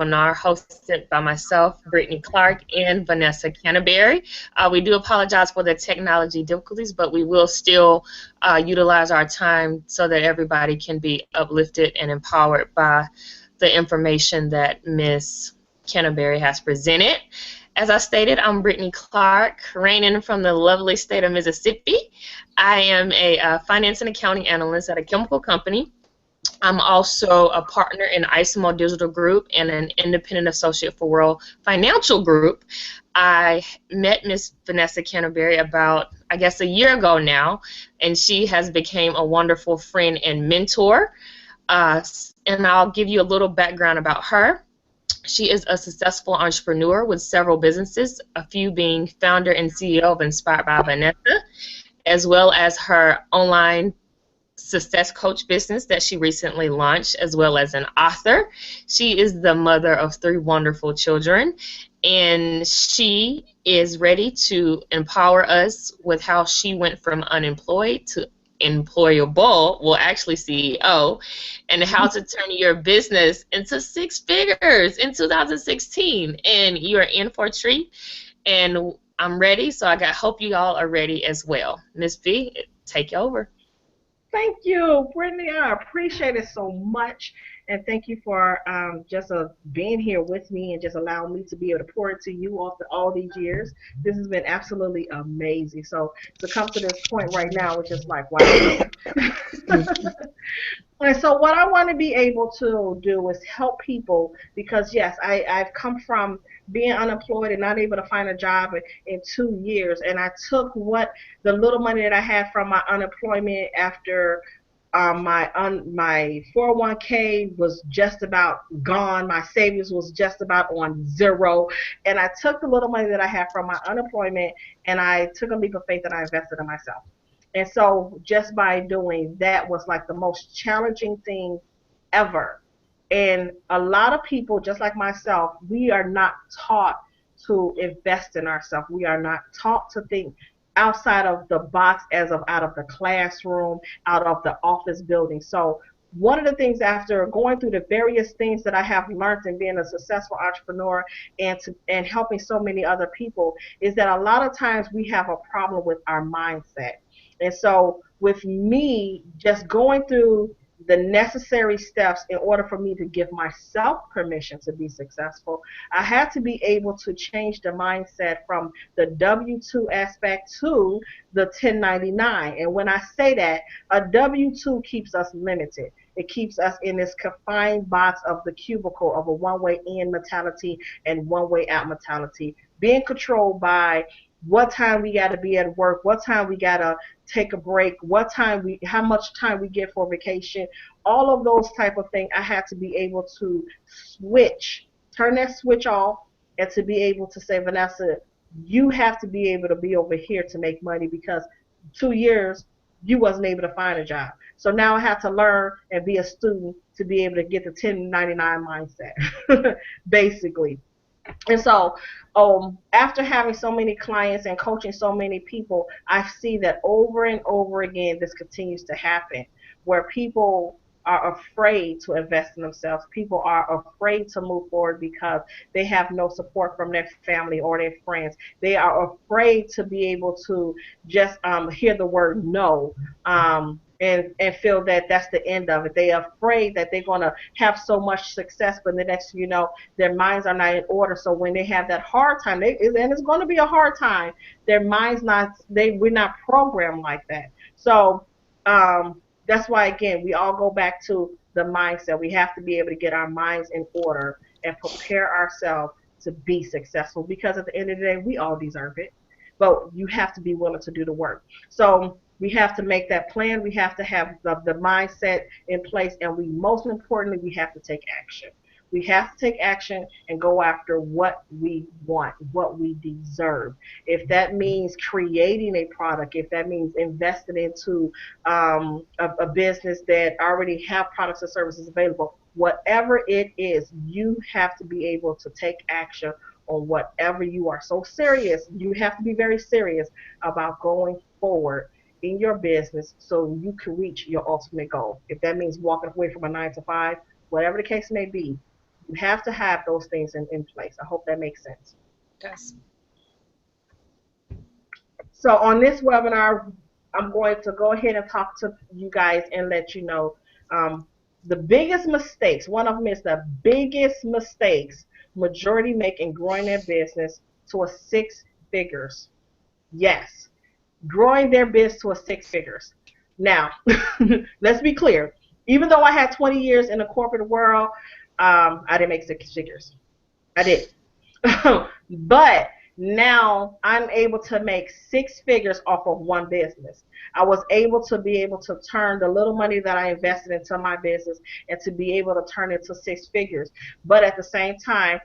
webinar hosted by myself, Brittany Clark, and Vanessa Canteberry. We do apologize for the technology difficulties, but we will still utilize our time so that everybody can be uplifted and empowered by the information that Ms. Canterbury has presented. As I stated, I'm Brittany Clark, reigning from the lovely state of Mississippi. I am a finance and accounting analyst at a chemical company. I'm also a partner in Isimo Digital Group and an independent associate for World Financial Group. I met Miss Vanessa Canteberry about, I guess, a year ago now, and she has become a wonderful friend and mentor. And I'll give you a little background about her. She is a successful entrepreneur with several businesses, a few being founder and CEO of Inspired by Vanessa, as well as her online success coach business that she recently launched, as well as an author. She is the mother of 3 wonderful children, and she is ready to empower us with how she went from unemployed to employable, well, actually CEO, and how to turn your business into 6 figures in 2016. And you are in for a treat, and I'm ready, so I hope you all are ready as well. Ms. V, take over. Thank you, Brittany. I appreciate it so much. And thank you for just being here with me and just allowing me to be able to pour into you after all these years. This has been absolutely amazing. So to come to this point right now, it's just like, wow. And so what I want to be able to do is help people because, yes, I've come from being unemployed and not able to find a job in 2 years. And I took the little money that I had from my unemployment after my 401k was just about gone. My savings was just about on zero. And I took the little money that I had from my unemployment and I took a leap of faith and I invested in myself. And so just by doing that was like the most challenging thing ever. And a lot of people, just like myself, we are not taught to invest in ourselves. We are not taught to think outside of the box as of out of the classroom, out of the office building. So one of the things after going through the various things that I have learned in being a successful entrepreneur and helping so many other people is that a lot of times we have a problem with our mindset. And so with me just going through the necessary steps in order for me to give myself permission to be successful, I had to be able to change the mindset from the W-2 aspect to the 1099. And when I say that, a W-2 keeps us limited. It keeps us in this confined box of the cubicle of a one-way in mentality and one-way out mentality, being controlled by what time we got to be at work, what time we got to take a break, how much time we get for vacation, all of those type of things. I had to be able to turn that switch off, and to be able to say, Vanessa, you have to be able to be over here to make money because 2 years you wasn't able to find a job. So now I have to learn and be a student to be able to get the 1099 mindset, basically. And so after having so many clients and coaching so many people, I see that over and over again this continues to happen where people are afraid to invest in themselves. People are afraid to move forward because they have no support from their family or their friends. They are afraid to be able to just hear the word no. And feel that that's the end of it. They are afraid that they're going to have so much success, but the next thing you know, their minds are not in order. So when they have that hard time, and it's going to be a hard time, their minds we're not programmed like that. So that's why, again, we all go back to the mindset. We have to be able to get our minds in order and prepare ourselves to be successful because at the end of the day, we all deserve it. But you have to be willing to do the work. So we have to make that plan. We have to have the mindset in place. And most importantly, we have to take action. We have to take action and go after what we want, what we deserve. If that means creating a product, if that means investing into a business that already have products or services available, whatever it is, you have to be able to take action on whatever you are so serious. You have to be very serious about going forward in your business so you can reach your ultimate goal. If that means walking away from a 9 to 5, whatever the case may be, You have to have those things in place. I hope that makes sense. Yes. So on this webinar, I'm going to go ahead and talk to you guys and let you know um, the biggest mistakes. One of them is the biggest mistakes majority make in growing their business to a six figures. Yes, growing their business to a six figures. Now, let's be clear. Even though I had 20 years in the corporate world, I didn't make six figures. I did. But now I'm able to make six figures off of one business. I was able to be able to turn the little money that I invested into my business and to be able to turn it to six figures. But at the same time,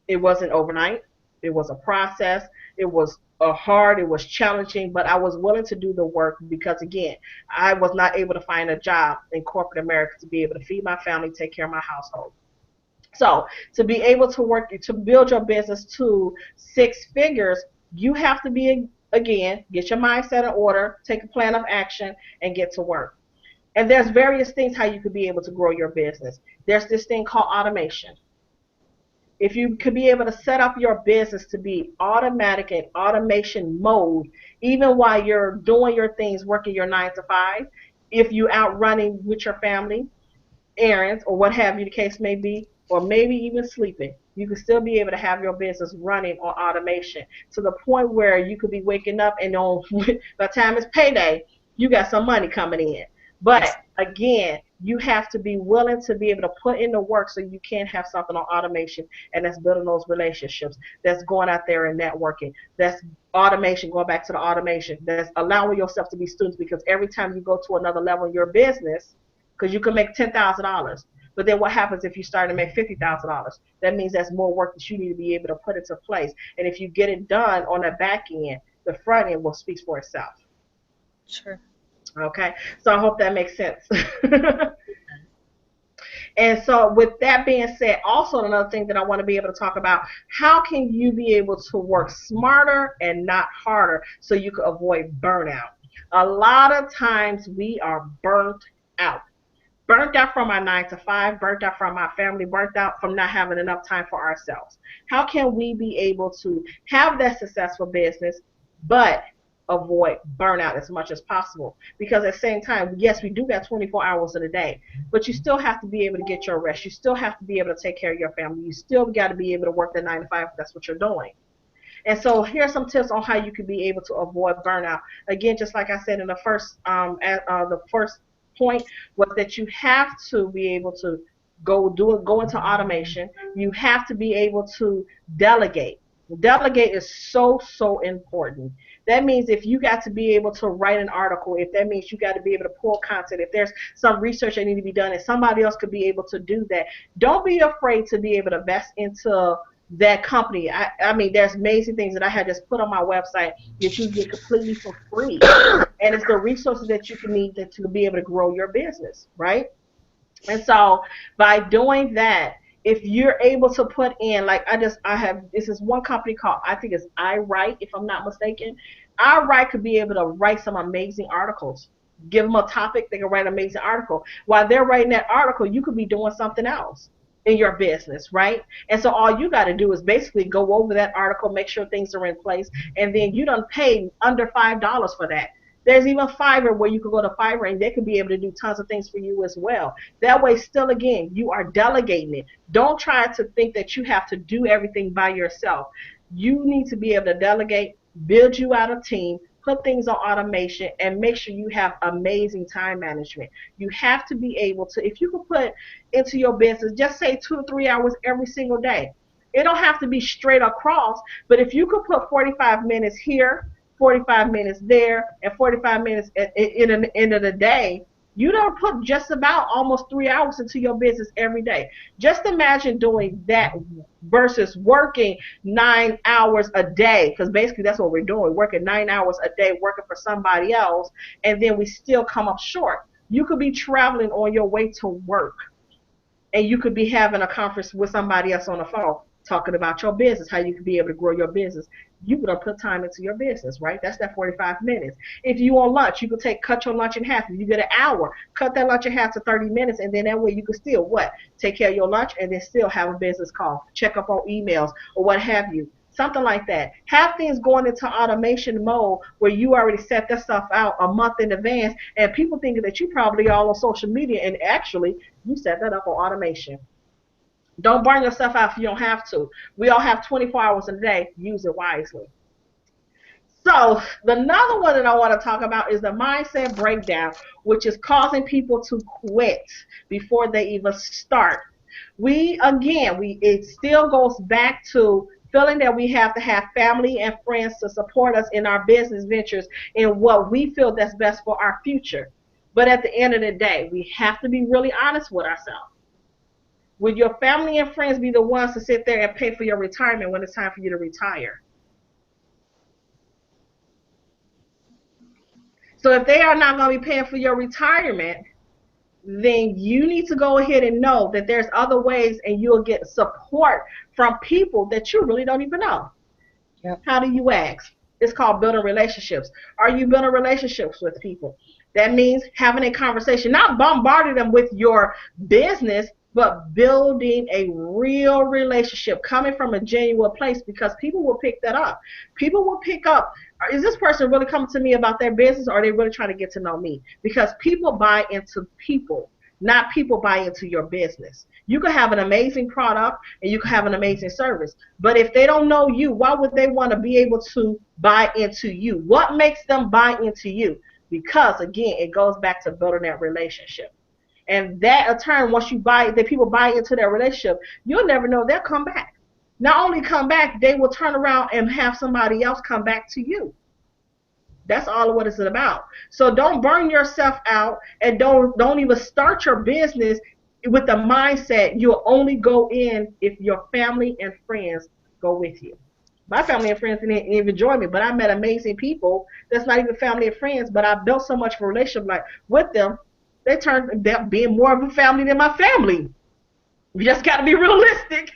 it wasn't overnight. It was a process. It was hard. It was challenging, but I was willing to do the work because, again, I was not able to find a job in corporate America to be able to feed my family, take care of my household. So to be able to work to build your business to six figures, you have to be, again, get your mindset in order, take a plan of action, and get to work. And there's various things how you could be able to grow your business. There's this thing called automation. If you could be able to set up your business to be automatic and automation mode, even while you're doing your things, working your 9 to 5, if you out running with your family, errands or what have you the case may be, or maybe even sleeping, you could still be able to have your business running on automation to the point where you could be waking up and on by the time it's payday, you got some money coming in. But Yes. again, you have to be willing to be able to put in the work so you can have something on automation, and that's building those relationships. That's going out there and networking. That's automation, going back to the automation. That's allowing yourself to be students because every time you go to another level in your business, because you can make $10,000. But then what happens if you start to make $50,000? That means that's more work that you need to be able to put into place. And if you get it done on the back end, the front end will speak for itself. Sure. Okay, so I hope that makes sense. And so, with that being said, also another thing that I want to be able to talk about: how can you be able to work smarter and not harder so you can avoid burnout? A lot of times we are out. Burnt out from our 9 to 5, burnt out from our family, burnt out from not having enough time for ourselves. How can we be able to have that successful business, but avoid burnout as much as possible? Because at the same time, yes, we do got 24 hours in a day, but you still have to be able to get your rest. You still have to be able to take care of your family. You still got to be able to work the 9 to 5 if that's what you're doing. And so here's some tips on how you could be able to avoid burnout. Again, just like I said in the first point was that you have to be able to go into automation. You have to be able to delegate. Delegate is so important. That means if you got to be able to write an article, if that means you got to be able to pull content, if there's some research that need to be done and somebody else could be able to do that, don't be afraid to be able to invest into that company. I mean, there's amazing things that I had just put on my website that you get completely for free. And it's the resources that you can need to be able to grow your business, right? And so by doing that, if you're able to put in, like I have, this is one company called, I think it's iWrite, if I'm not mistaken. iWrite could be able to write some amazing articles. Give them a topic, they can write an amazing article. While they're writing that article, you could be doing something else in your business, right? And so all you got to do is basically go over that article, make sure things are in place, and then you don't pay under $5 for that. There's even Fiverr where you can go to Fiverr and they could be able to do tons of things for you as well. That way, still again, you are delegating it. Don't try to think that you have to do everything by yourself. You need to be able to delegate, build you out a team, put things on automation, and make sure you have amazing time management. You have to be able to, if you can put into your business, just say 2 to 3 hours every single day. It don't have to be straight across, but if you could put 45 minutes here, 45 minutes there, and 45 minutes in the end of the day, you don't put just about almost 3 hours into your business every day. Just imagine doing that versus working 9 hours a day, because basically that's what we're doing. We're working 9 hours a day, working for somebody else, and then we still come up short. You could be traveling on your way to work, and you could be having a conference with somebody else on the phone. talking about your business, how you can be able to grow your business. You're gonna put time into your business, right? That's that 45 minutes. If you on lunch, you could cut your lunch in half. If you get an hour, cut that lunch in half to 30 minutes, and then that way you can still what? Take care of your lunch and then still have a business call, check up on emails or what have you. Something like that. Have things going into automation mode where you already set that stuff out a month in advance, and people thinking that you probably all on social media, and actually you set that up on automation. Don't burn yourself out if you don't have to. We all have 24 hours a day. Use it wisely. So, another one that I want to talk about is the mindset breakdown, which is causing people to quit before they even start. We it still goes back to feeling that we have to have family and friends to support us in our business ventures in what we feel that's best for our future. But at the end of the day, we have to be really honest with ourselves. Will your family and friends be the ones to sit there and pay for your retirement when it's time for you to retire? So if they are not going to be paying for your retirement, then you need to go ahead and know that there's other ways and you'll get support from people that you really don't even know. Yep. How do you ask? It's called building relationships. Are you building relationships with people? That means having a conversation, not bombarding them with your business, but building a real relationship coming from a genuine place, because people will pick that up. People will pick up, is this person really coming to me about their business, or are they really trying to get to know me? Because people buy into people, not people buy into your business. You can have an amazing product and you can have an amazing service, but if they don't know you, why would they want to be able to buy into you? What makes them buy into you? Because again, it goes back to building that relationship. And that in turn, once you buy, that people buy into that relationship, you'll never know, they'll come back. Not only come back, they will turn around and have somebody else come back to you. That's all of what it's about. So don't burn yourself out, and don't even start your business with the mindset you'll only go in if your family and friends go with you. My family and friends didn't even join me, but I met amazing people that's not even family and friends, but I built so much of a relationship like with them, they turned out being more of a family than my family. We just got to be realistic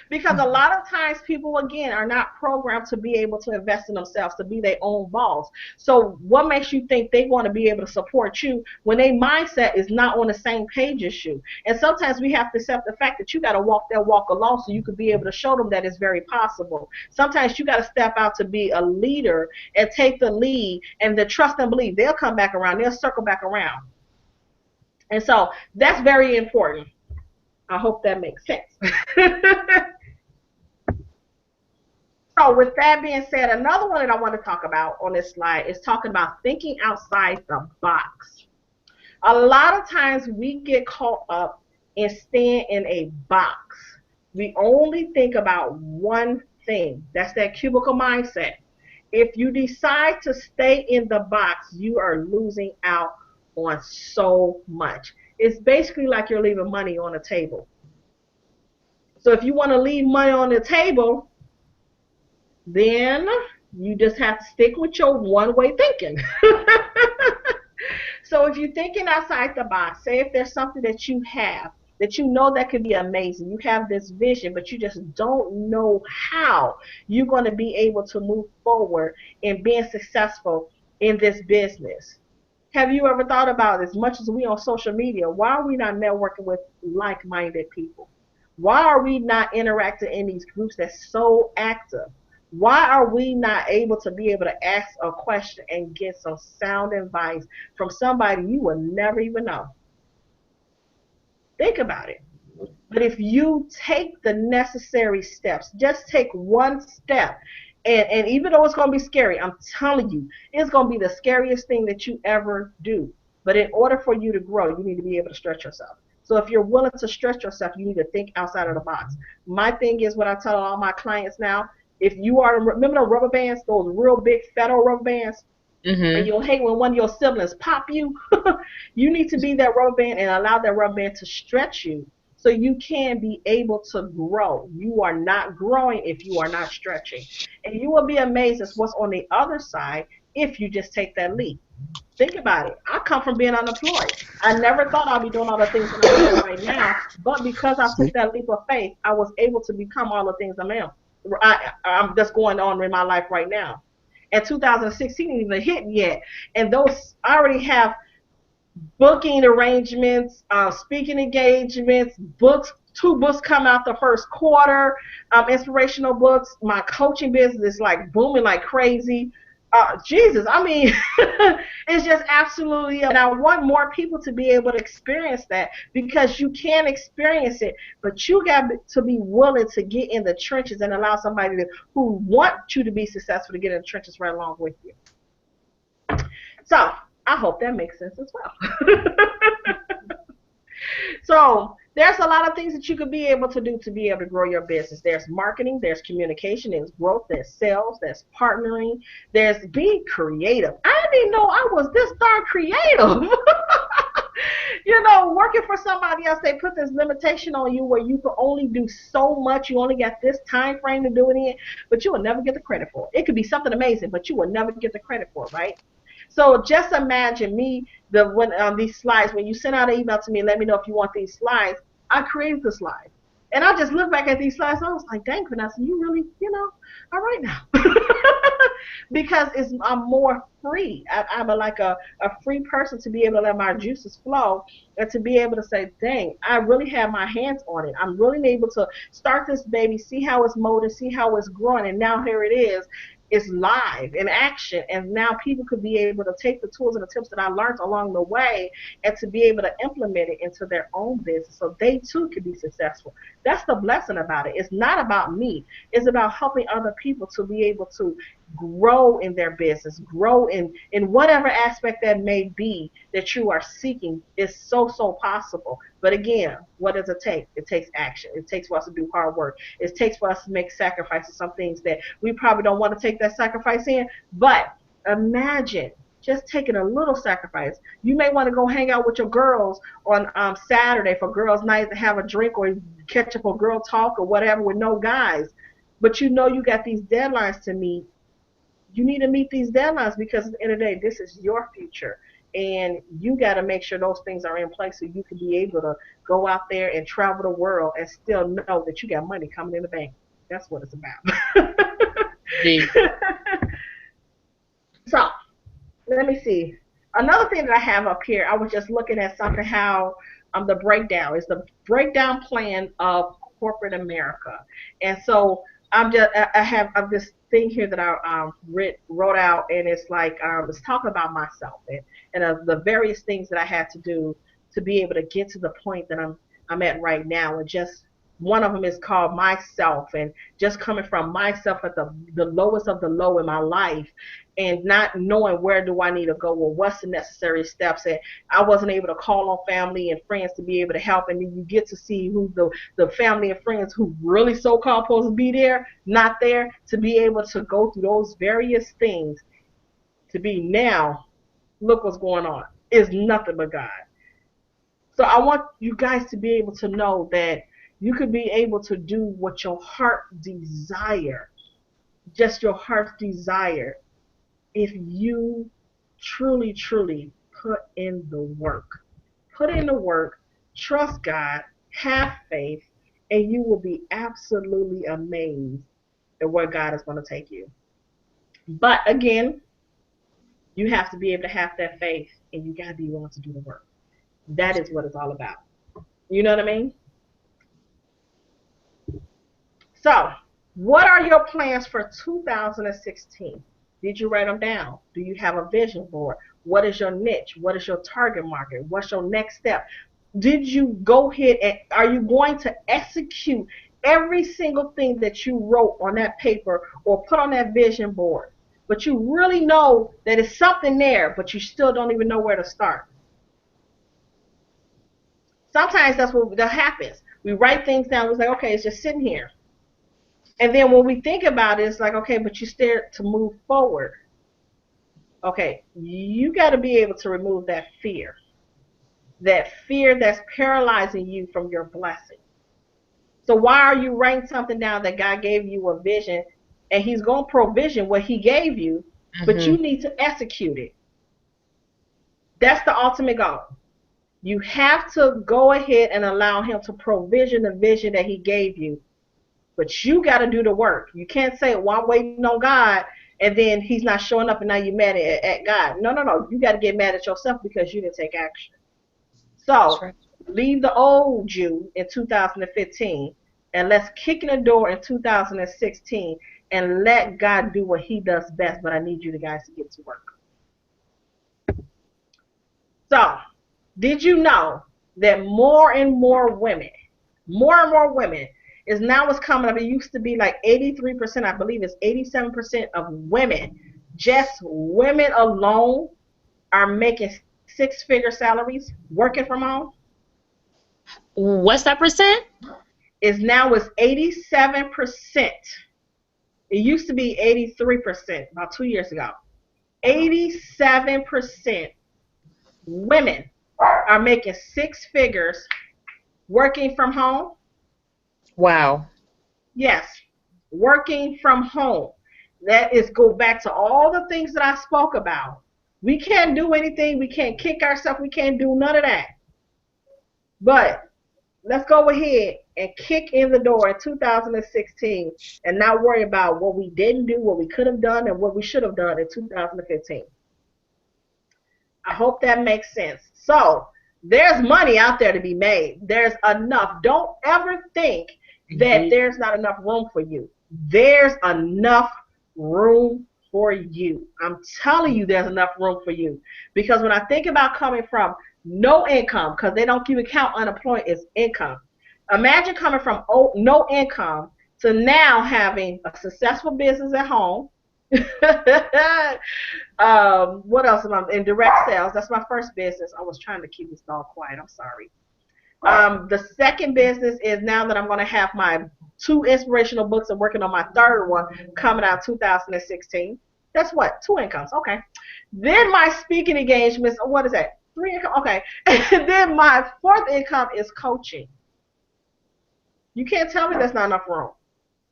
because a lot of times people, again, are not programmed to be able to invest in themselves, to be their own boss. So what makes you think they want to be able to support you when their mindset is not on the same page as you? And sometimes we have to accept the fact that you got to walk that walk alone so you could be able to show them that it's very possible. Sometimes you got to step out to be a leader and take the lead, and the trust and believe they'll come back around, they'll circle back around. And so that's very important. I hope that makes sense. So with that being said, another one that I want to talk about on this slide is talking about thinking outside the box. A lot of times we get caught up in staying in a box. We only think about one thing. That's that cubicle mindset. If you decide to stay in the box, you are losing out on so much. It's basically like you're leaving money on the table. So if you want to leave money on the table, then you just have to stick with your one-way thinking. So if you're thinking outside the box, say if there's something that you have that you know that could be amazing, you have this vision, but you just don't know how you're going to be able to move forward in being successful in this business. Have you ever thought about, as much as we on social media, why are we not networking with like-minded people? Why are we not interacting in these groups that's so active? Why are we not able to be able to ask a question and get some sound advice from somebody you will never even know? Think about it. But if you take the necessary steps, just take one step, and even though it's going to be scary, I'm telling you, it's going to be the scariest thing that you ever do. But in order for you to grow, you need to be able to stretch yourself. So if you're willing to stretch yourself, you need to think outside of the box. My thing is what I tell all my clients now, if you are, remember the rubber bands, those real big federal rubber bands? And Mm-hmm. you'll hate when one of your siblings pop you. You need to be that rubber band and allow that rubber band to stretch you so you can be able to grow. You are not growing if you are not stretching. And you will be amazed at what's on the other side if you just take that leap. Think about it. I come from being unemployed. I never thought I'd be doing all the things that I'm doing right now, but because I took See? that leap of faith, I was able to become all the things I am. I'm just going on in my life right now. And 2016 ain't even hit yet, and those I already have booking arrangements, speaking engagements, books. Two books come out the first quarter, inspirational books. My coaching business is like booming like crazy. Jesus, I mean, it's just absolutely, and I want more people to be able to experience that because you can experience it, but you got to be willing to get in the trenches and allow somebody who want you to be successful to get in the trenches right along with you. So I hope that makes sense as well. So there's a lot of things that you could be able to do to be able to grow your business. There's marketing, there's communication, there's growth, there's sales, there's partnering, there's being creative. I didn't know I was this darn creative. Working for somebody else, they put this limitation on you where you can only do so much. You only got this time frame to do it in, but you will never get the credit for it. It could be something amazing, but you will never get the credit for it, right? So just imagine me when these slides. When you send out an email to me, let me know if you want these slides. I created the slides, and I just look back at these slides. And I was like, "Dang, Vanessa, you really, all right now," because I'm more free. I'm like a free person to be able to let my juices flow and to be able to say, "Dang, I really have my hands on it. I'm really able to start this baby, see how it's molding, see how it's growing, and now here it is." Is live in action, and now people could be able to take the tools and the tips that I learned along the way and to be able to implement it into their own business so they too could be successful. That's the blessing about it. It's not about me. It's about helping other people to be able to grow in their business, grow in whatever aspect that may be that you are seeking. Is so possible. But again, what does it take? It takes action. It takes for us to do hard work. It takes for us to make sacrifices, some things that we probably don't want to take that sacrifice in. But imagine just taking a little sacrifice. You may want to go hang out with your girls on Saturday for girls' night to have a drink or catch up on girl talk or whatever with no guys. But you got these deadlines to meet. You need to meet these deadlines because at the end of the day, this is your future. And you got to make sure those things are in place so you can be able to go out there and travel the world and still know that you got money coming in the bank. That's what it's about. Indeed. So let me see. Another thing that I have up here, I was just looking at something how the breakdown is the breakdown plan of corporate America, and so I have this thing here that I wrote out, and it's like it's talking about myself and the various things that I had to do to be able to get to the point that I'm at right now, and just one of them is called myself, and just coming from myself at the lowest of the low in my life and not knowing where do I need to go or what's the necessary steps. And I wasn't able to call on family and friends to be able to help. And then you get to see who the family and friends who really so-called supposed to be there, not there, to be able to go through those various things to be now, look what's going on. It's nothing but God. So I want you guys to be able to know that you could be able to do what your heart desire, just your heart's desire, if you truly put in the work. Put in the work, trust God, have faith, and you will be absolutely amazed at where God is going to take you. But again, you have to be able to have that faith and you got to be willing to do the work. That is what it's all about. You know what I mean? So, what are your plans for 2016? Did you write them down? Do you have a vision board? What is your niche? What is your target market? What's your next step? Did you go ahead and are you going to execute every single thing that you wrote on that paper or put on that vision board? But you really know that it's something there, but you still don't even know where to start. Sometimes that's what that happens. We write things down. We're like, okay, it's just sitting here. And then when we think about it, it's like, okay, but you start to move forward. Okay, you got to be able to remove that fear that's paralyzing you from your blessing. So why are you writing something down that God gave you a vision and he's going to provision what he gave you, but Hmm. you need to execute it. That's the ultimate goal. You have to go ahead and allow him to provision the vision that he gave you. But you got to do the work. You can't say, well, I'm waiting on God, and then he's not showing up, and now you're mad at God. No, no, no. You got to get mad at yourself because you didn't take action. That's So right. leave the old you in 2015, and let's kick in the door in 2016 and let God do what he does best. But I need you guys to get to work. So, did you know that more and more women, is now what's coming up? It used to be like 83%, I believe it's 87% of women, just women alone, are making six-figure salaries working from home. What's that percent? Is now it's 87%. It used to be 83% about 2 years ago. 87% women are making six figures working from home. Wow. Yes, working from home. That is go back to all the things that I spoke about. We can't do anything. We can't kick ourselves. We can't do none of that. But let's go ahead and kick in the door in 2016 and not worry about what we didn't do, what we could have done, and what we should have done in 2015. I hope that makes sense. So there's money out there to be made. There's enough. Don't ever think that there's not enough room for you. There's enough room for you. I'm telling you there's enough room for you. Because when I think about coming from no income, because they don't even count unemployed as income. Imagine coming from no income to now having a successful business at home. What else am I in direct sales? That's my first business. I was trying to keep this all quiet. I'm sorry. The second business is now that I'm going to have my 2 inspirational books and working on my third one coming out 2016. That's what? 2 incomes. Okay. Then my speaking engagements. What is that? 3 income. Okay. And then my fourth income is coaching. You can't tell me there's not enough room.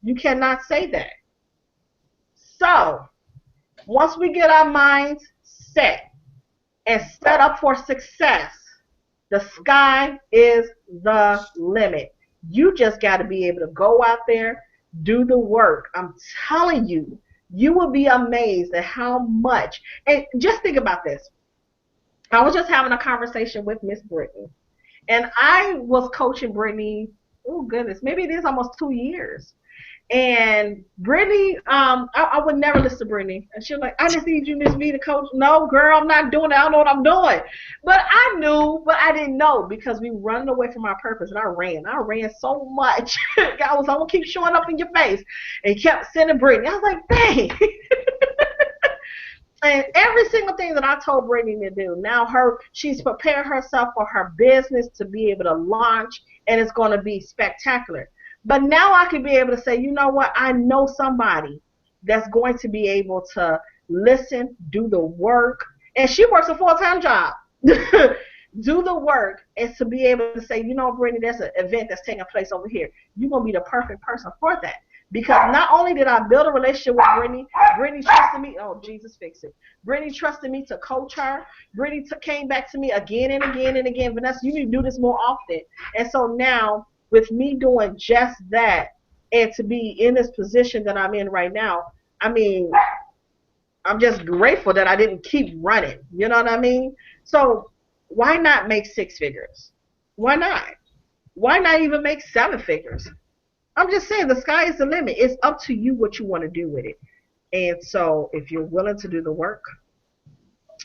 You cannot say that. So once we get our minds set and set up for success, the sky is the limit. You just got to be able to go out there, do the work. I'm telling you, you will be amazed at how much. And just think about this. I was just having a conversation with Miss Brittany, and I was coaching Brittany, oh goodness, maybe it is almost 2 years. And Brittany, I would never listen to Brittany. And she was like, I just need you, Miss V, to coach. No, girl, I'm not doing it. I don't know what I'm doing. But I knew, but I didn't know because we were running away from our purpose. And I ran so much. I was going to keep showing up in your face. And kept sending Brittany. I was like, dang. And every single thing that I told Brittany to do, now she's prepared herself for her business to be able to launch, and it's going to be spectacular. But now I can be able to say, you know what, I know somebody that's going to be able to listen, do the work, and she works a full-time job. Do the work, and to be able to say, you know, Brittany, there's an event that's taking place over here. You're going to be the perfect person for that. Because not only did I build a relationship with Brittany, Brittany trusted me. Oh, Jesus, fix it. Brittany trusted me to coach her. Brittany came back to me again and again and again. Vanessa, you need to do this more often. And so now, with me doing just that, and to be in this position that I'm in right now, I mean, I'm just grateful that I didn't keep running. You know what I mean? So why not make six figures? Why not? Why not even make seven figures? I'm just saying the sky is the limit. It's up to you what you want to do with it. And so if you're willing to do the work,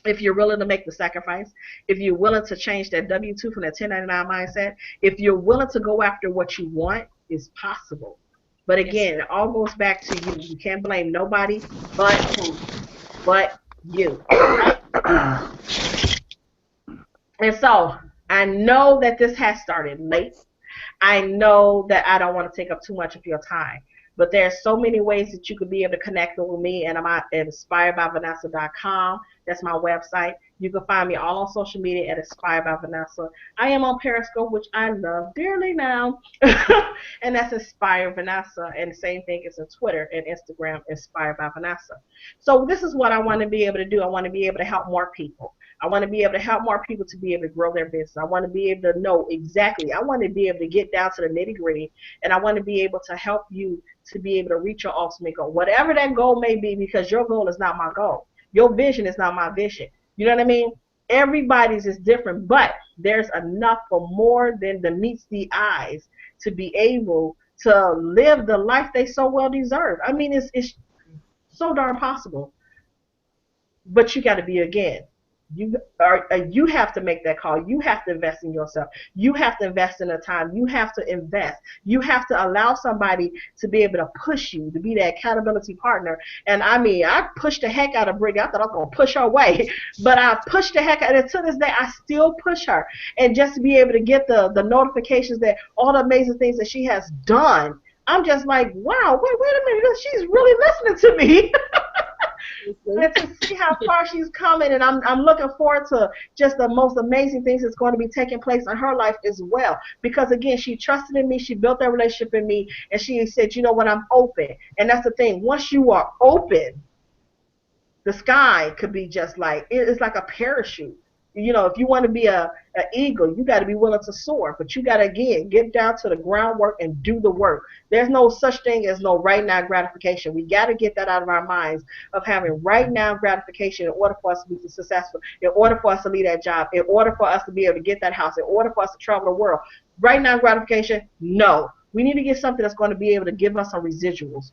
if you're willing to make the sacrifice, if you're willing to change that W-2 from that 1099 mindset, if you're willing to go after what you want, it's possible. But again, it all goes back to you. You can't blame nobody but who? But you. Right? And so I know that this has started late. I know that I don't want to take up too much of your time, but there's so many ways that you could be able to connect with me, and I'm at InspiredByVanessa.com. That's my website. You can find me all on social media at Inspired by Vanessa. I am on Periscope, which I love dearly now. And that's Inspired Vanessa. And the same thing is on Twitter and Instagram, Inspired by Vanessa. So this is what I want to be able to do. I want to be able to help more people. I want to be able to help more people to be able to grow their business. I want to be able to know exactly. I want to be able to get down to the nitty gritty, and I want to be able to help you to be able to reach your ultimate goal, whatever that goal may be, because your goal is not my goal. Your vision is not my vision. You know what I mean? Everybody's is different, but there's enough for more than the meets the eyes to be able to live the life they so well deserve. I mean, it's so darn possible, but you got to be again. You have to make that call. You have to invest in yourself. You have to invest in the time. You have to invest. You have to allow somebody to be able to push you, to be that accountability partner. And I mean, I pushed the heck out of Brittany. I thought I was gonna push her away, but I pushed the heck out. And to this day, I still push her. And just to be able to get the notifications that all the amazing things that she has done, I'm just like, wow. Wait a minute. She's really listening to me. And to see how far she's coming, and I'm looking forward to just the most amazing things that's going to be taking place in her life as well. Because again, she trusted in me, she built that relationship in me, and she said, you know what, I'm open. And that's the thing. Once you are open, the sky could be just like it's like a parachute. You know, if you want to be a eagle, you got to be willing to soar, but you got to again get down to the groundwork and do the work. There's no such thing as no right now gratification. We got to get that out of our minds of having right now gratification in order for us to be successful, in order for us to leave that job, in order for us to be able to get that house, in order for us to travel the world. Right now gratification, no. We need to get something that's going to be able to give us some residuals.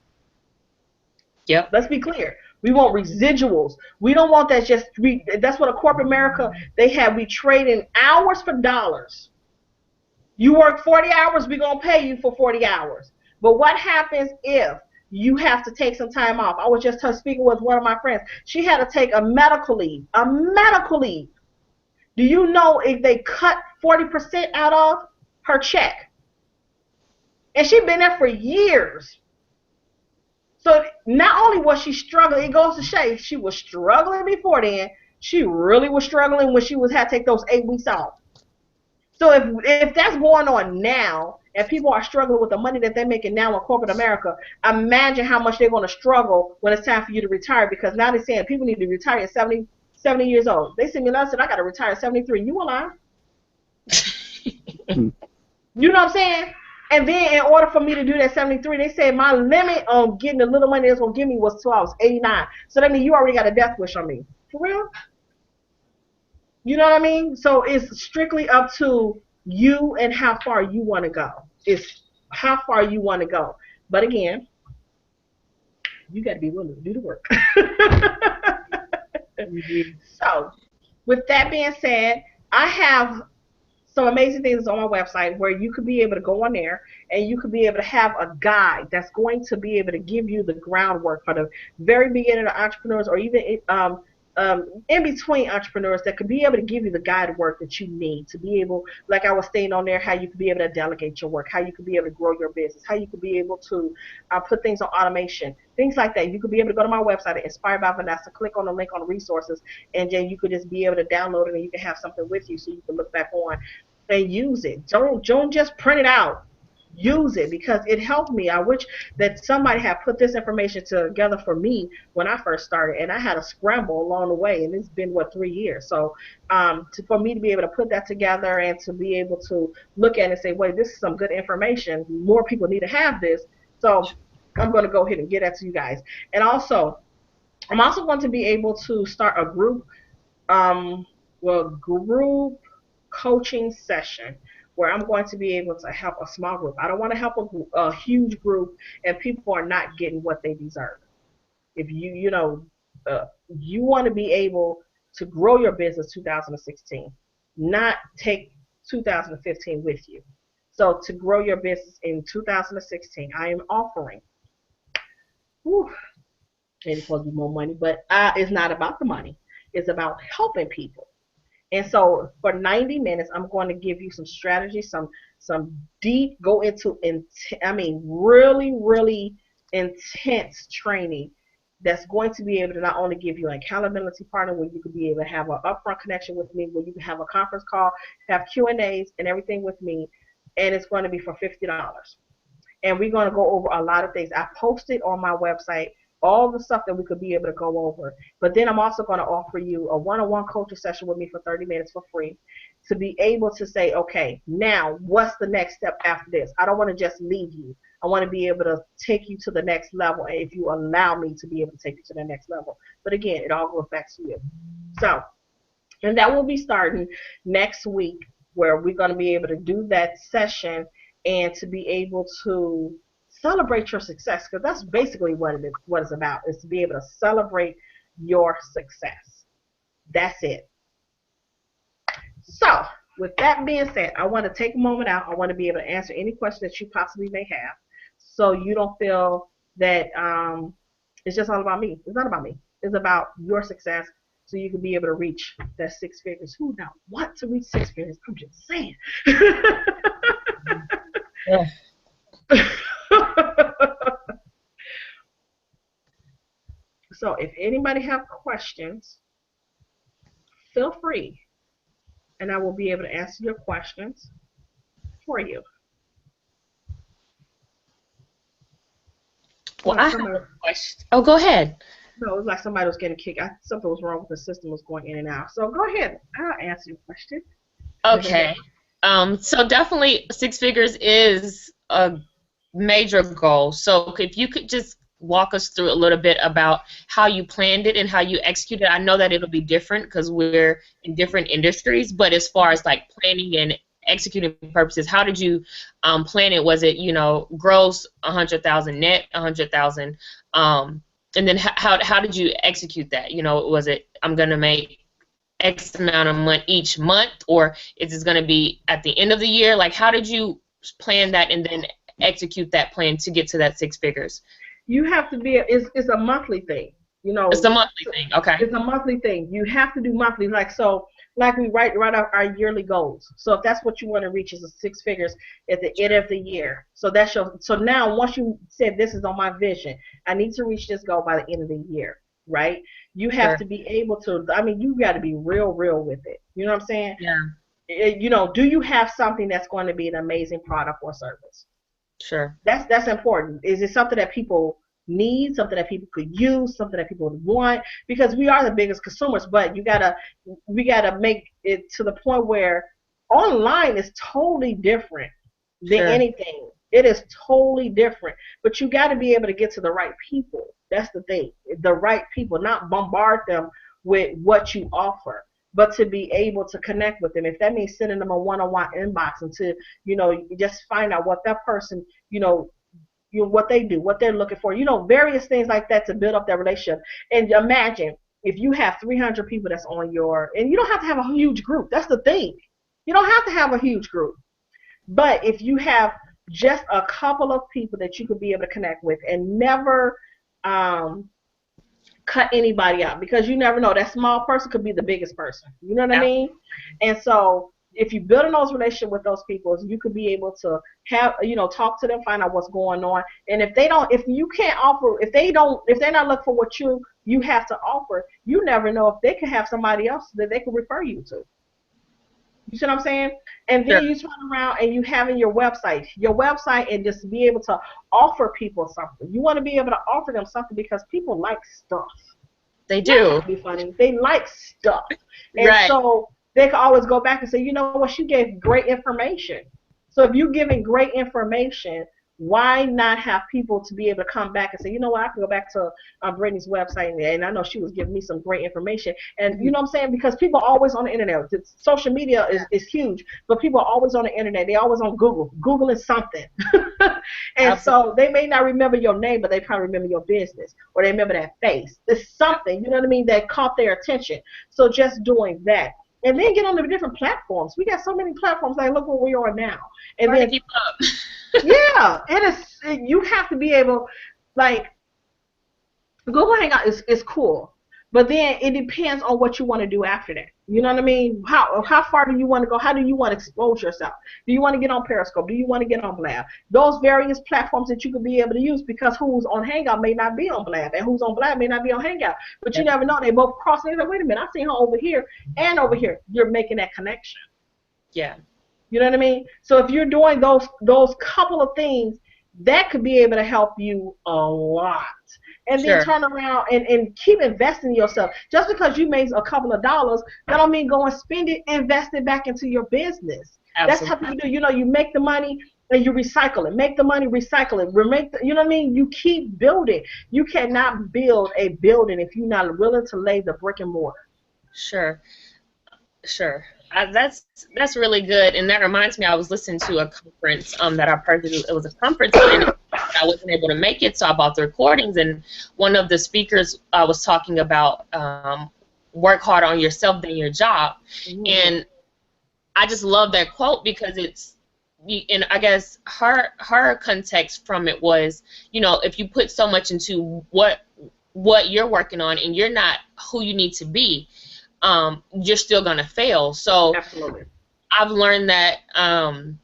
Yep. Let's be clear. We want residuals. We don't want that just. That's what a corporate America they have. We trade in hours for dollars. You work 40 hours, we're going to pay you for 40 hours. But what happens if you have to take some time off? I was just speaking with one of my friends. She had to take a medical leave. A medical leave. Do you know if they cut 40% out of her check? And she's been there for years. So not only was she struggling, it goes to show she was struggling before then. She really was struggling when she had to take those 8 weeks off. So if that's going on now, and people are struggling with the money that they're making now in corporate America, imagine how much they're going to struggle when it's time for you to retire. Because now they're saying people need to retire at 70 years old. They sent me a letter said I got to retire at 73. You alive? You know what I'm saying? And then in order for me to do that 73, they said my limit on getting the little money that's going to give me was 12, 89. So that means you already got a death wish on me. For real? You know what I mean? So it's strictly up to you and how far you want to go. It's how far you want to go. But again, you got to be willing to do the work. So with that being said, I have some amazing things on my website where you could be able to go on there and you could be able to have a guide that's going to be able to give you the groundwork for the very beginning of entrepreneurs, or even in between entrepreneurs, that could be able to give you the guide work that you need to be able, like I was saying on there, how you could be able to delegate your work, how you could be able to grow your business, how you could be able to put things on automation, things like that. You could be able to go to my website at Inspired by Vanessa, click on the link on resources, and then you could just be able to download it, and you can have something with you so you can look back on and use it. Don't just print it out. Use it, because it helped me. I wish that somebody had put this information together for me when I first started, and I had a scramble along the way, and it's been 3 years. So for me to be able to put that together and to be able to look at it and say, wait, this is some good information. More people need to have this. So I'm going to go ahead and get that to you guys. And also, I'm also going to be able to start a group group coaching session where I'm going to be able to help a small group. I don't want to help a huge group and people are not getting what they deserve. If you want to be able to grow your business 2016, not take 2015 with you. So to grow your business in 2016, I am offering, and it's supposed to be more money, but it's not about the money. It's about helping people. And so for 90 minutes, I'm going to give you some strategies, some deep, go into, really, really intense training that's going to be able to not only give you an accountability partner where you could be able to have an upfront connection with me, where you can have a conference call, have Q&As and everything with me, and it's going to be for $50. And we're going to go over a lot of things. I posted on my website all the stuff that we could be able to go over. But then I'm also going to offer you a one-on-one coaching session with me for 30 minutes for free to be able to say, okay, now what's the next step after this? I don't want to just leave you. I want to be able to take you to the next level, if you allow me to be able to take you to the next level. But again, it all goes back to you. So, and that will be starting next week, where we're going to be able to do that session and to be able to celebrate your success, because that's basically what it's about, is to be able to celebrate your success. That's it. So, with that being said, I want to take a moment out. I want to be able to answer any questions that you possibly may have, so you don't feel that it's just all about me. It's not about me. It's about your success, so you can be able to reach that six figures. Who now want to reach six figures? I'm just saying. Yeah. So if anybody have questions, feel free, and I will be able to answer your questions for you. Well, Like I have somebody, a question. Oh, go ahead. no, it was like somebody was getting kicked. Something was wrong with the system, was going in and out. So go ahead. I'll answer your question. Okay. So definitely six figures is a major goal. So if you could just walk us through a little bit about how you planned it and how you executed. I know that it'll be different because we're in different industries, but as far as like planning and executing purposes, how did you plan it? Was it, gross 100,000, net 100,000? And then how did you execute that? Was it, I'm going to make X amount of money each month, or is this going to be at the end of the year? Like, how did you plan that and then execute that plan to get to that six figures? You have to be. It's a monthly thing. It's a monthly thing. Okay. It's a monthly thing. You have to do monthly. Like we write our yearly goals. So if that's what you want to reach, is a six figures at the end of the year. So that's your. So now once you said this is on my vision, I need to reach this goal by the end of the year, right? You have Sure. to be able to. I mean, you got to be real with it. You know what I'm saying? Yeah. Do you have something that's going to be an amazing product or service? Sure. That's important. Is it something that people need, something that people could use, something that people want? Because we are the biggest consumers, but we gotta make it to the point where online is totally different than Sure. anything. It is totally different. But you got to be able to get to the right people. That's the thing. The right people, not bombard them with what you offer, but to be able to connect with them. If that means sending them a one-on-one inbox and to, just find out what that person, what they do, what they're looking for, various things like that to build up that relationship. And imagine if you have 300 people that's on and you don't have to have a huge group. That's the thing. You don't have to have a huge group. But if you have just a couple of people that you could be able to connect with and never cut anybody out, because you never know, that small person could be the biggest person. You know what I Yeah. mean? And so if you build in those relationships with those people, you could be able to have, talk to them, find out what's going on. And if you can't offer, if they're not looking for what you have to offer, you never know if they could have somebody else that they could refer you to. You see what I'm saying? And Sure. then you turn around and you have in your website, and just be able to offer people something. You want to be able to offer them something because people like stuff. They Not do. trying to be funny. They like stuff. And Right. so they can always go back and say, you know what, she gave great information. So if you're giving great information, why not have people to be able to come back and say, you know what, I can go back to Brittany's website, and I know she was giving me some great information. And you Mhm. know what I'm saying? Because people are always on the internet. Social media Yeah. is huge, but people are always on the internet. They're always on Google. Google is something. And Absolutely. so they may not remember your name, but they probably remember your business, or they remember that face. It's something, you know what I mean, that caught their attention. So just doing that. And then get on the different platforms. We got so many platforms. Like, look where we are now. And Hard to then, keep up. yeah, it is. You have to be able, like, Google Hangout is cool, but then it depends on what you want to do after that. You know what I mean? How far do you want to go? How do you want to expose yourself? Do you want to get on Periscope? Do you want to get on Blab? Those various platforms that you could be able to use, because who's on Hangout may not be on Blab, and who's on Blab may not be on Hangout. But you never know. They both cross. And like, wait a minute, I seen her over here and over here. You're making that connection. Yeah. You know what I mean? So if you're doing those couple of things, that could be able to help you a lot. And then Sure. turn around and keep investing in yourself. Just because you made a couple of dollars, that don't mean go and spend it, invest it back into your business. That's how Absolutely. people do. You know, you make the money and you recycle it. Make the money, recycle it. You know what I mean? You keep building. You cannot build a building if you're not willing to lay the brick and mortar. Sure. Sure. That's really good, and that reminds me. I was listening to a conference that I participated. It was a conference, and I wasn't able to make it, so I bought the recordings. And one of the speakers was talking about work harder on yourself than your job, and I just love that quote because and I guess her context from it was, if you put so much into what you're working on and you're not who you need to be, you're still gonna fail. So absolutely, I've learned that, and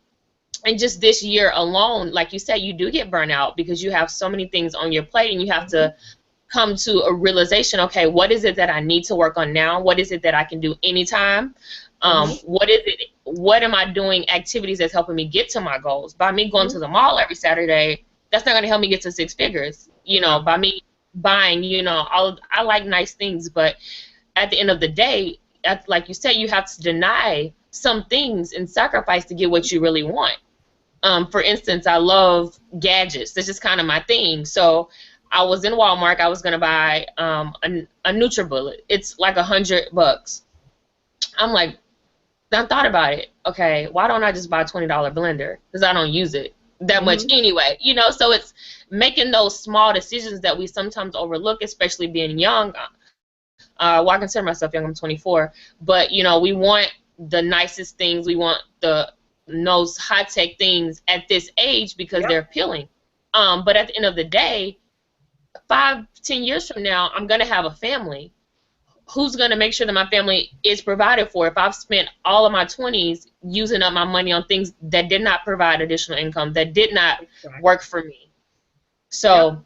just this year alone, like you said, you do get burnt out because you have so many things on your plate, and you have to come to a realization. Okay, what is it that I need to work on now? What is it that I can do anytime? What am I doing? Activities that's helping me get to my goals. By me going to the mall every Saturday, that's not gonna help me get to six figures. By me buying, I like nice things, but at the end of the day, like you said, you have to deny some things and sacrifice to get what you really want. For instance, I love gadgets. This is kind of my thing. So I was in Walmart. I was going to buy a NutriBullet. It's like $100. I'm like, I thought about it. Okay, why don't I just buy a $20 blender? Because I don't use it that much anyway. So it's making those small decisions that we sometimes overlook, especially being young. Well, I consider myself young. I'm 24, but we want the nicest things. We want those high tech things at this age because they're appealing. But at the end of the day, 5-10 years from now, I'm gonna have a family. Who's gonna make sure that my family is provided for if I've spent all of my 20s using up my money on things that did not provide additional income, that did not work for me? So.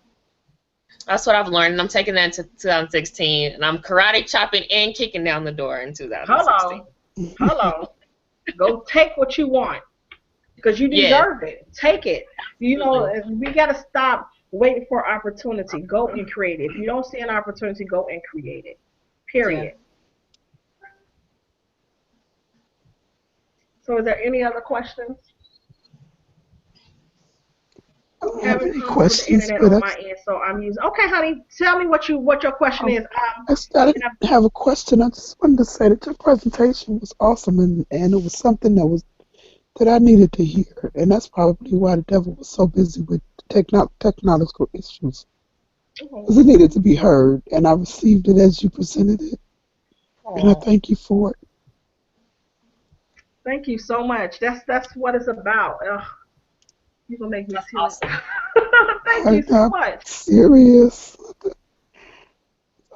That's what I've learned, and I'm taking that into 2016, and I'm karate chopping and kicking down the door in 2016. Hello. Go take what you want, because you deserve it. Take it. We got to stop waiting for opportunity. Go and create it. If you don't see an opportunity, go and create it. Period. Yeah. So is there any other questions? I don't have any questions, but on my end, so I'm using. Okay, honey, tell me what your question is. I didn't have a question. I just wanted to say that your presentation was awesome, and it was something that I needed to hear, and that's probably why the devil was so busy with technological issues, because it needed to be heard, and I received it as you presented it, and I thank you for it. Thank you so much. That's what it's about. You're going to make me serious. Awesome. Thank you so much. Serious.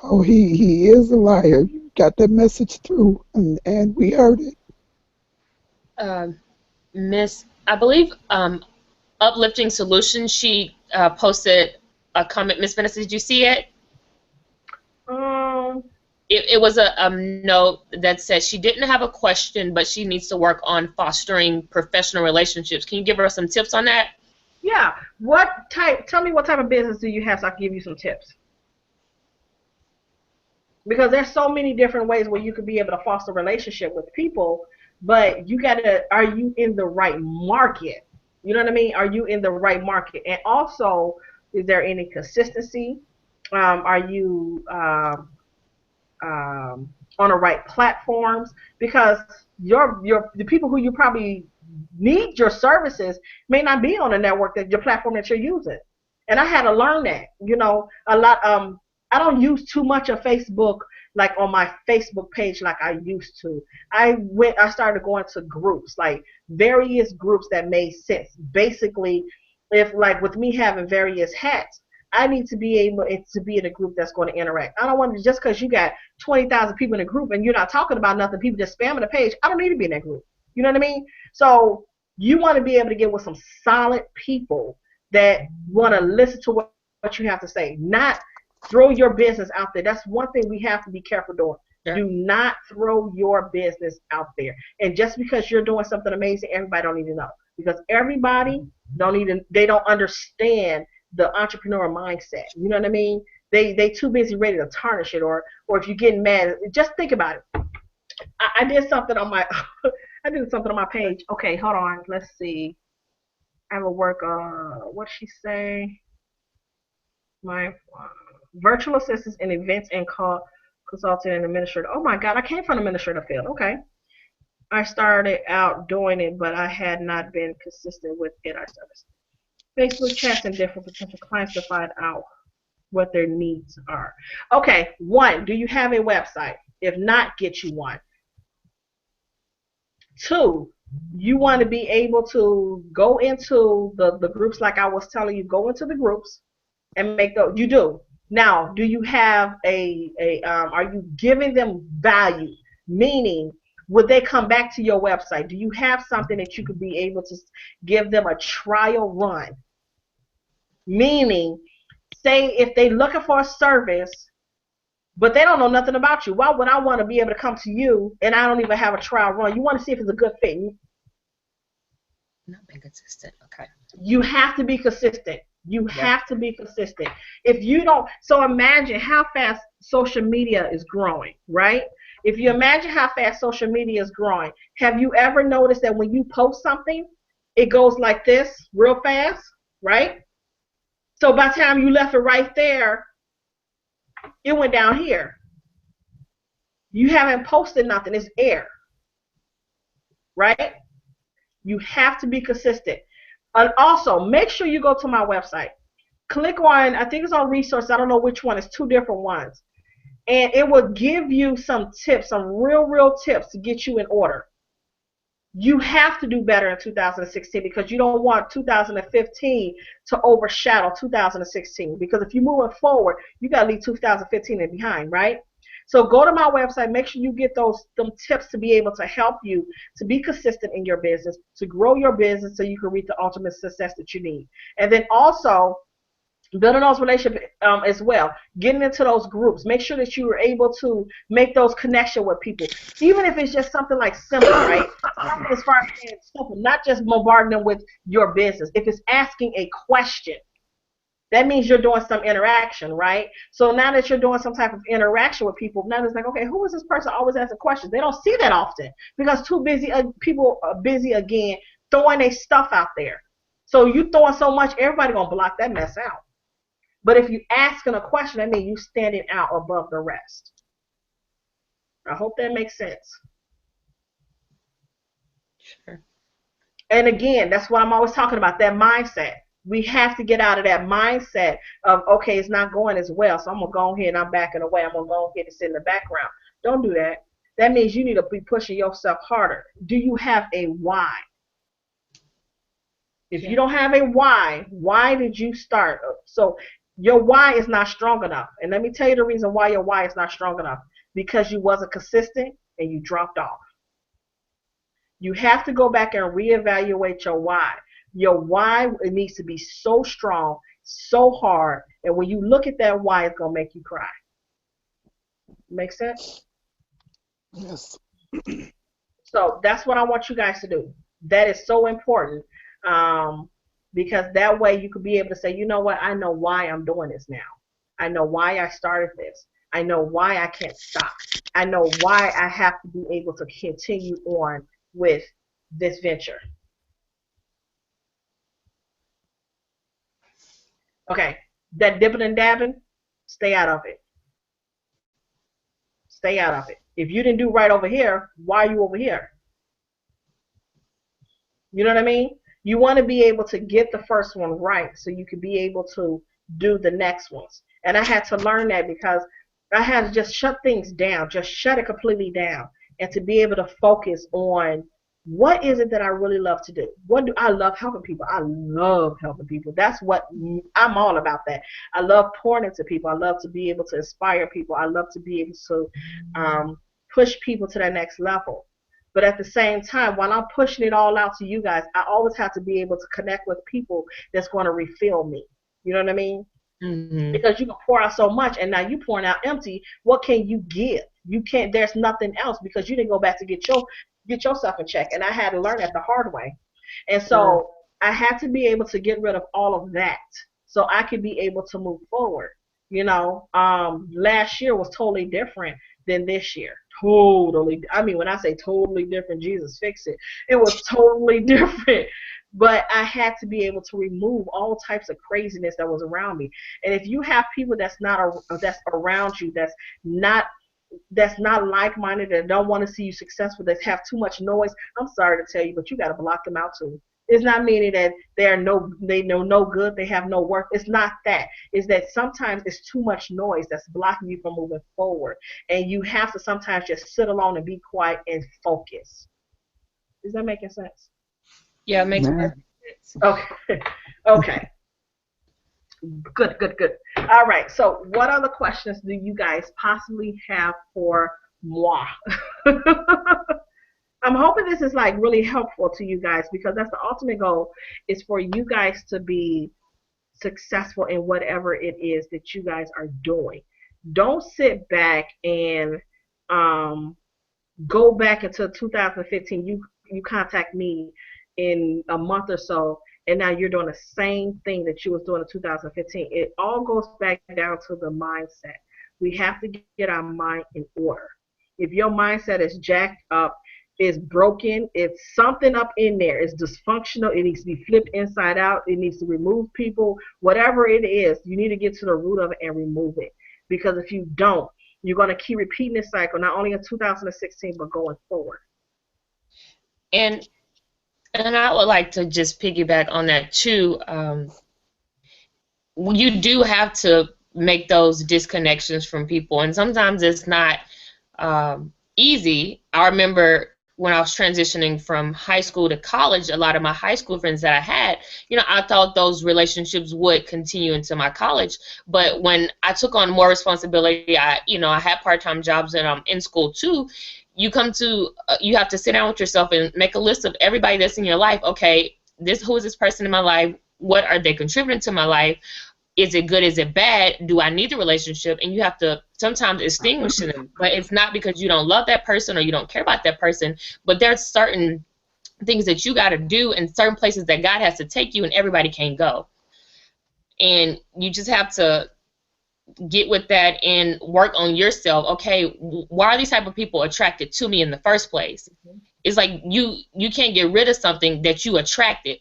Oh, he is a liar. You got that message through, and we heard it. I believe Uplifting Solutions, she posted a comment. Miss Vanessa, did you see it? It was a note that said she didn't have a question, but she needs to work on fostering professional relationships. Can you give her some tips on that? Yeah. Tell me what type of business do you have so I can give you some tips. Because there's so many different ways where you could be able to foster a relationship with people, but are you in the right market? You know what I mean? Are you in the right market? And also, is there any consistency? Are you on the right platforms? Because the people who you probably need your services may not be on the network your platform that you're using. And I had to learn that. A lot. I don't use too much of Facebook, like on my Facebook page like I used to. I started going to groups, like various groups that made sense. Basically, if like with me having various hats, I need to be able to be in a group that's going to interact. I don't want to, just because you got 20,000 people in a group and you're not talking about nothing, people just spamming the page. I don't need to be in that group. You know what I mean? So you want to be able to get with some solid people that want to listen to what you have to say, not throw your business out there. That's one thing we have to be careful doing. Sure. Do not throw your business out there. And just because you're doing something amazing, everybody don't need to know. Because everybody they don't understand the entrepreneur mindset. You know what I mean? They too busy ready to tarnish it, or if you're getting mad, just think about it. I did something on my I did something on my page. Okay, hold on. Let's see. I have a work. What'd she say? My virtual assistants in events and consultant and administrator. Oh my God, I came from the administrative field. Okay. I started out doing it, but I had not been consistent with it. I started Facebook chats and different potential clients to find out what their needs are. Okay, one, do you have a website? If not, get you one. Two, you want to be able to go into the groups like I was telling you, go into the groups and make those. You do. Now, do you have are you giving them value? Meaning, would they come back to your website? Do you have something that you could be able to give them a trial run? Meaning, say if they're looking for a service, but they don't know nothing about you, why would I want to be able to come to you and I don't even have a trial run? You want to see if it's a good fit. Not being consistent. Okay. You have to be consistent. You have to be consistent. If you don't, so imagine how fast social media is growing, right? If you imagine how fast social media is growing, have you ever noticed that when you post something, it goes like this real fast, right? So by the time you left it right there, it went down here. You haven't posted nothing. It's air, right? You have to be consistent. And also, make sure you go to my website. Click on, I think it's on resources. I don't know which one. It's two different ones. And it will give you some tips, some real tips to get you in order. You have to do better in 2016 because you don't want 2015 to overshadow 2016. Because if you're moving forward, you got to leave 2015 in behind, right? So go to my website. Make sure you get them tips to be able to help you to be consistent in your business, to grow your business so you can reach the ultimate success that you need. And then also, building those relationships as well, getting into those groups. Make sure that you are able to make those connections with people, even if it's just something like simple, right? As far as being simple, not just bombarding them with your business. If it's asking a question, that means you're doing some interaction, right? So now that you're doing some type of interaction with people, now it's like, okay, who is this person always asking questions? They don't see that often because too busy. People are busy again throwing their stuff out there. So you throwing so much, everybody gonna block that mess out. But if you asking a question, that means you standing out above the rest. I hope that makes sense. Sure. And again, that's what I'm always talking about, that mindset. We have to get out of that mindset of, okay, it's not going as well, so I'm going to go ahead and I'm backing away. I'm going to go ahead and sit in the background. Don't do that. That means you need to be pushing yourself harder. Do you have a why? If you don't have a why did you start? So your why is not strong enough. And let me tell you the reason why your why is not strong enough. Because you wasn't consistent and you dropped off. You have to go back and reevaluate your why. Your why, it needs to be so strong, so hard, and when you look at that why, it's going to make you cry. Make sense? Yes. So that's what I want you guys to do. That is so important because that way you could be able to say, you know what, I know why I'm doing this now. I know why I started this. I know why I can't stop. I know why I have to be able to continue on with this venture. Okay, that dipping and dabbing, stay out of it. Stay out of it. If you didn't do right over here, why are you over here? You know what I mean? You want to be able to get the first one right so you can be able to do the next ones. And I had to learn that because I had to just shut things down, just shut it completely down, and to be able to focus on what is it that I really love to do? What do I love? Helping people. I love helping people. That's what I'm all about. That I love pouring into people. I love to be able to inspire people. I love to be able to push people to that next level. But at the same time, while I'm pushing it all out to you guys, I always have to be able to connect with people that's going to refill me. You know what I mean? Mm-hmm. Because you can pour out so much and now you pouring out empty. What can you give? You can't. There's nothing else because you didn't go back to get yourself in check. And I had to learn that the hard way. And so I had to be able to get rid of all of that so I could be able to move forward. Last year was totally different than this year. Totally. I mean, when I say totally different, Jesus fix it. It was totally different. But I had to be able to remove all types of craziness that was around me. And if you have people that's around you that's not like-minded, that don't want to see you successful, that have too much noise, I'm sorry to tell you, but you got to block them out too. It's not meaning that they know no good, they have no worth. It's not that. It's that sometimes it's too much noise that's blocking you from moving forward, and you have to sometimes just sit alone and be quiet and focus. Is that making sense? Yeah, it makes Man. perfect sense. Okay. Okay. Good, good, good. All right. So, what other questions do you guys possibly have for moi? I'm hoping this is like really helpful to you guys because that's the ultimate goal is for you guys to be successful in whatever it is that you guys are doing. Don't sit back and um, go back until 2015. You contact me in a month or so, and now you're doing the same thing that you was doing in 2015. It all goes back down to the mindset. We have to get our mind in order. If your mindset is jacked up, is broken, it's something up in there, it's dysfunctional, it needs to be flipped inside out, it needs to remove people, whatever it is, you need to get to the root of it and remove it. Because if you don't, you're going to keep repeating this cycle, not only in 2016, but going forward. And I would like to just piggyback on that too. You do have to make those disconnections from people, and sometimes it's not easy. I remember when I was transitioning from high school to college, a lot of my high school friends that I had, I thought those relationships would continue into my college. But when I took on more responsibility, I had part-time jobs and I'm in school too. You have to sit down with yourself and make a list of everybody that's in your life. Okay, who is this person in my life? What are they contributing to my life? Is it good? Is it bad? Do I need the relationship? And you have to sometimes extinguish them. But it's not because you don't love that person or you don't care about that person, but there's certain things that you got to do and certain places that God has to take you, and everybody can't go. And you just have to get with that and work on yourself. Okay, why are these type of people attracted to me in the first place? It's like you can't get rid of something that you attracted.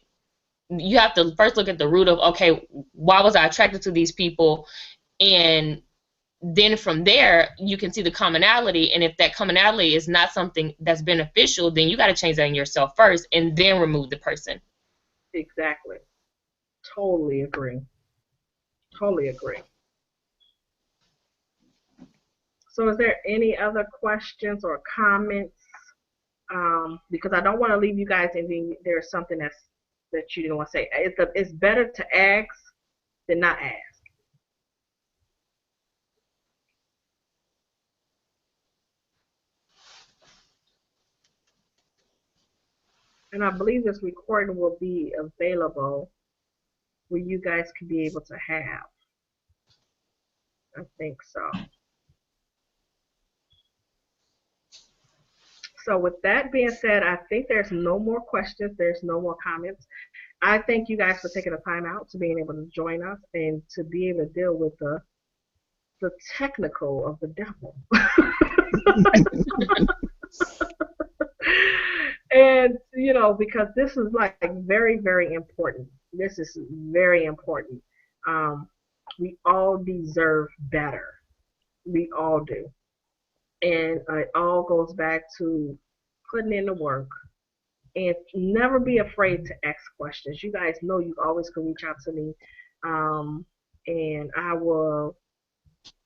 You have to first look at the root of, okay, why was I attracted to these people? And then from there, you can see the commonality. And if that commonality is not something that's beneficial, then you got to change that in yourself first and then remove the person. Exactly. Totally agree. Totally agree. So, is there any other questions or comments? Because I don't want to leave you guys thinking there's something that you didn't want to say. It's better to ask than not ask. And I believe this recording will be available where you guys can be able to have. I think so. So with that being said, I think there's no more questions. There's no more comments. I thank you guys for taking the time out to being able to join us and to be able to deal with the technical of the devil. And because this is like very, very important. This is very important. Um, we all deserve better. We all do. And it all goes back to putting in the work and never be afraid to ask questions. You guys know you always can reach out to me, and I will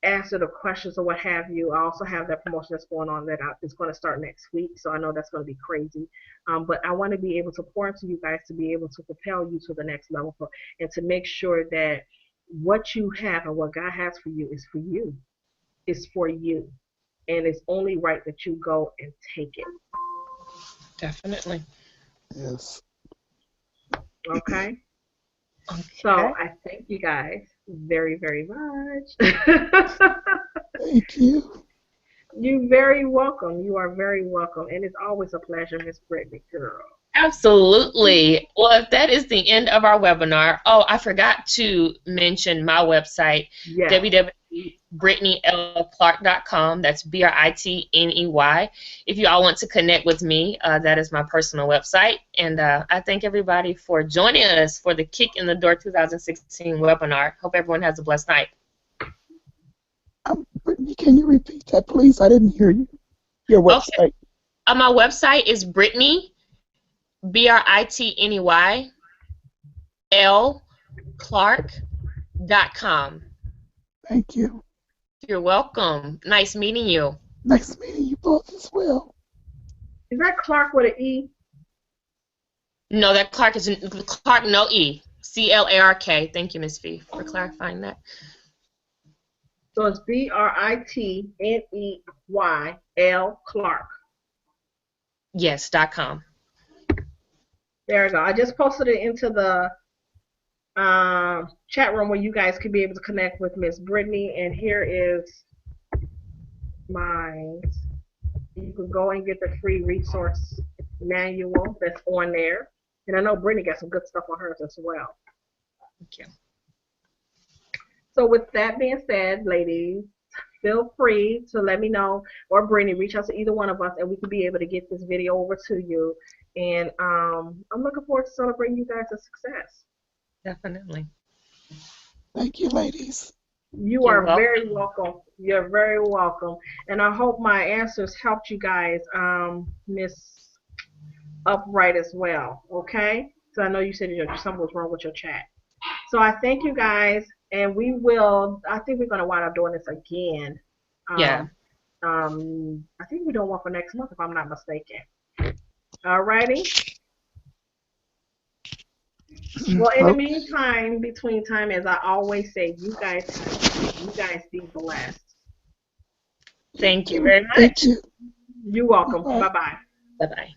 answer the questions or what have you. I also have that promotion that's going on that is going to start next week, so I know that's going to be crazy. But I want to be able to pour into you guys to be able to propel you to the next level and to make sure that what you have and what God has for you is for you. It's for you. And it's only right that you go and take it. Definitely. Yes. Okay? So Okay. I thank you guys very, very much. Thank you. You're very welcome. You are very welcome. And it's always a pleasure, Miss Brittany, girl. Absolutely. Well, if that is the end of our webinar, oh, I forgot to mention my website, Yes. www.brittneyLclark.com. That's BRITNEY. If you all want to connect with me, that is my personal website. And I thank everybody for joining us for the Kick in the Door 2016 webinar. Hope everyone has a blessed night. Brittany, can you repeat that, please? I didn't hear you. Your Okay. website. My website is Brittney, BRITNEY, Clark.com. Thank you. You're welcome. Nice meeting you. Nice meeting you both as well. Is that Clark with an E? No, that Clark is Clark, no E. CLARK. Thank you, Miss V, for clarifying that. So it's BRITNEY Clark. Yes, .com. There we go. I just posted it into the chat room where you guys could be able to connect with Miss Brittany. And here is mine. You can go and get the free resource manual that's on there. And I know Brittany got some good stuff on hers as well. Thank you. So with that being said, ladies, feel free to let me know, or Brittany, reach out to either one of us, and we can be able to get this video over to you. And I'm looking forward to celebrating you guys' success. Definitely. Thank you, ladies. You You're are welcome. very welcome. You're very welcome. And I hope my answers helped you guys, Miss Upright, as well. Okay? So I know you said something was wrong with your chat. So I thank you guys, and I think we're going to wind up doing this again. Yeah. I think we're doing one for next month, if I'm not mistaken. Alrighty? Well, in the meantime, between time, as I always say, you guys be blessed. Thank you very much. Thank you. You're welcome. Bye. Bye-bye. Bye-bye.